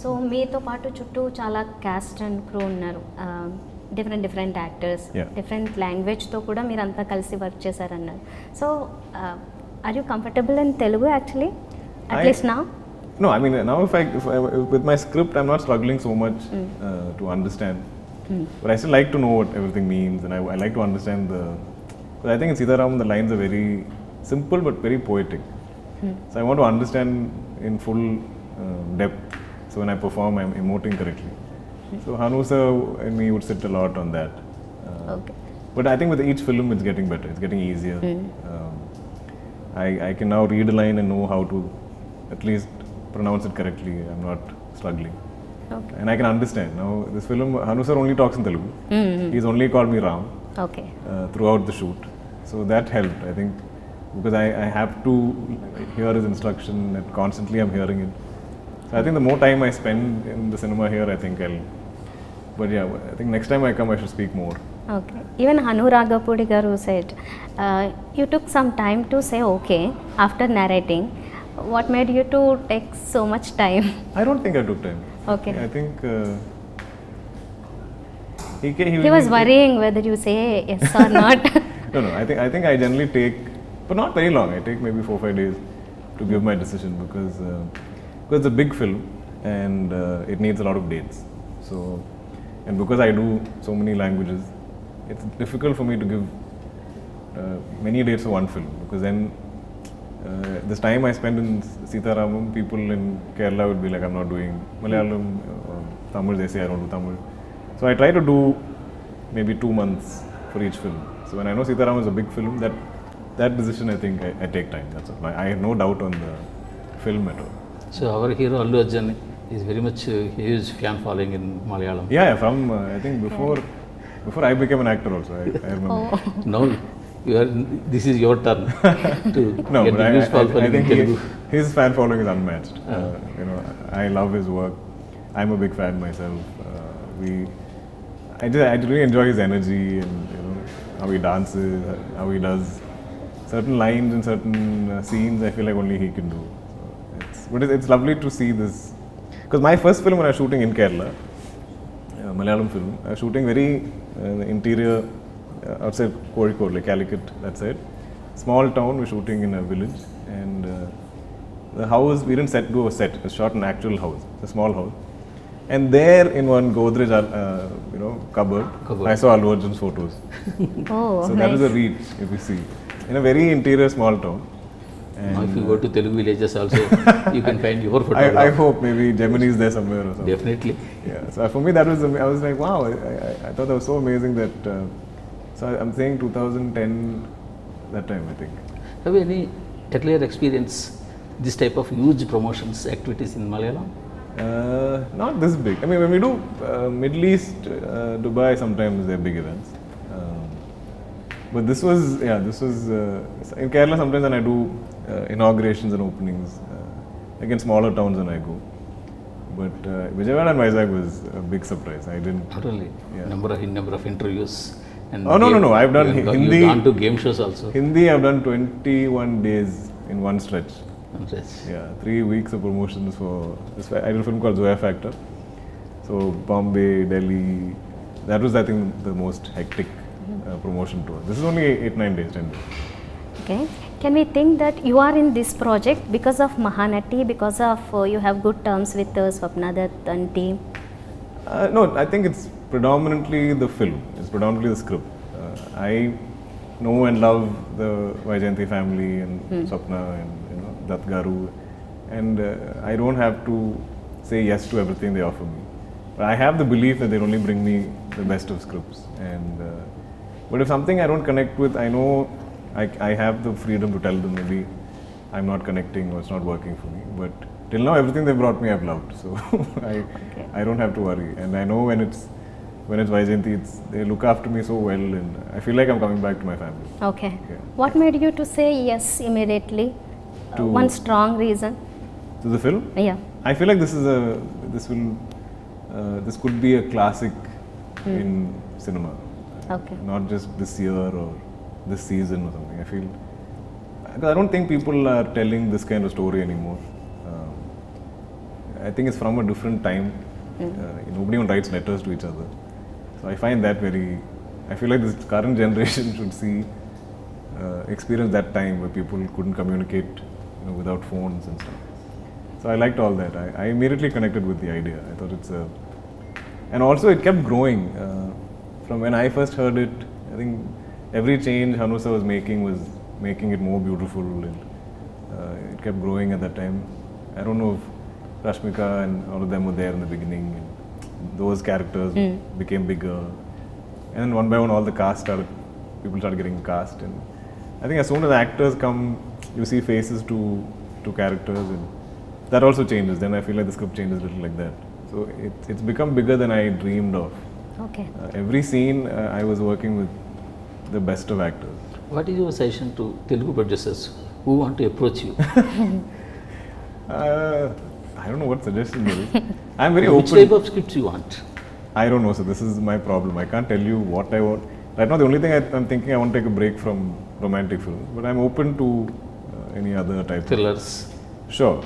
So మీతో పాటు చుట్టూ చాలా క్యాస్ట్ అండ్ క్రూ ఉన్నారు, డిఫరెంట్ యాక్టర్స్, Yeah. డిఫరెంట్ లాంగ్వేజ్తో కూడా మీరు అంతా కలిసి వర్క్ చేశారన్నారు. So are you comfortable in Telugu actually at least నా? No, I mean, now if I with my script, I'm not struggling so much to understand. But I still like to know what everything means, and I like to understand the. But I think in Sitaram the lines are very simple but very poetic. So I want to understand in full depth. So when I perform, I'm emoting correctly. So Hanu sir and me would sit a lot on that. Okay. But I think with each film, it's getting better. It's getting easier. I can now read a line and know how to at least pronounce it correctly. I'm not struggling. Okay. And I can understand. Now, this film, Hanu sir only talks in Telugu. He's only called me Ram okay. throughout the shoot. So that helped, I think, because I have to hear his instruction and constantly I'm hearing it. So I think the more time I spend in the cinema here, I think I'll. But yeah, I think next time I come, I should speak more. Okay. Even Hanu Raghavapudi garu said you took some time to say okay after narrating. What made you to take so much time? I don't think I took time. Okay. I think He was worrying whether you say yes or not. No. I think I generally take, but not very long. I take maybe 4-5 days to give my decision because it's a big film and it needs a lot of dates. So, and because I do so many languages, it's difficult for me to give many dates for one film because then this time I spend in Sitaramam, people in Kerala would be like, I'm not doing Malayalam, Tamil, they say I don't do Tamil. So I try to do maybe 2 months for each film. So when I know Sitaram is a big film, that decision I think I take time. That's all. I have no doubt on the film at all. So our hero Allu Arjun is very much huge fan following in Malayalam. Yeah, from I think before I became an actor also. I remember. Oh. Now this is your turn to No, get but the huge following I in think Telugu. his fan following is unmatched. You know, I love his work. I'm a big fan myself. I just really enjoy his energy and you know how he dances, how he does certain lines and certain scenes. I feel like only he can do. So it's lovely to see this because my first film when I was shooting in Kerala, Malayalam film, I was shooting very interior outside Kozhikode, like Calicut, that side. Small town, we're shooting in a village and the house, we didn't do a set, we shot an actual house, a small house. And there in one Godrej, cupboard, I saw Allu Arjun's photos. Oh, So nice. that is a reach, if you see, in a very interior small town. Now if you go to Telugu villages also, you can find your I photograph. hope maybe Gemini is there somewhere or something. Definitely. Yeah. So for me that was, I was like, wow, I thought that was so amazing that. So I'm saying 2010, that time I think. Have you any earlier experience this type of huge promotions activities in Malayalam? Not this big. I mean, when we do Middle East, Dubai, sometimes they're big events. But this was in Kerala. Sometimes when I do inaugurations and openings, again smaller towns when I go. But Vijayawada and Vizag was a big surprise. I didn't. Not only Yeah. number of interviews. And Oh, no. I've done Hindi. You've gone to game shows also. Hindi, I've done 21 days in one stretch. Yes. Yeah, 3 weeks of promotions for this. I did a film called Zoya Factor. So Bombay, Delhi. That was, I think, the most hectic promotion tour. This is only 8-9 days, 10 days. Okay. Can we think that you are in this project because of Mahanati, because of you have good terms with Swapna Dutt and team? No, I think it's predominantly the film. It's predominantly the script. I know and love the Vaijayanti family and Swapna and Dutt Garu, and I don't have to say yes to everything they offer me. But I have the belief that they'll only bring me the best of scripts. And but if something I don't connect with, I know I have the freedom to tell them maybe I'm not connecting or it's not working for me. But till now, everything they brought me, I've loved. So I don't have to worry. And I know when it's Vaijayanti, they look after me so well, and I feel like I'm coming back to my family. Okay. Yeah. What made you to say yes immediately? One strong reason. To the film, Yeah. I feel like this could be a classic in cinema. Okay. Not just this year or this season or something. I feel, because I don't think people are telling this kind of story anymore. I think it's from a different time. Nobody even writes letters to each other. So I find that very. I feel like this current generation should see, experience that time where people couldn't communicate, without phones and stuff. So I liked all that. I immediately connected with the idea. I thought it's a, and also it kept growing. From when I first heard it, I think every change Hanusa was making it more beautiful, and it kept growing at that time. I don't know if Rashmika and all of them were there in the beginning. And those characters became bigger, and then one by one, all the people started getting cast. And I think as soon as actors come, you see faces to characters, and that also changes. Then I feel like the script changes a little like that. So it's become bigger than I dreamed of. Okay. Every scene, I was working with the best of actors. What is your suggestion to Telugu producers who want to approach you? I don't know what suggestion there is. I'm very Which open. type of scripts you want? I don't know, so this is my problem. I can't tell you what I want. Right now, the only thing I'm thinking, I want to take a break from romantic films, but I'm open to any other type. Thrillers. Sure.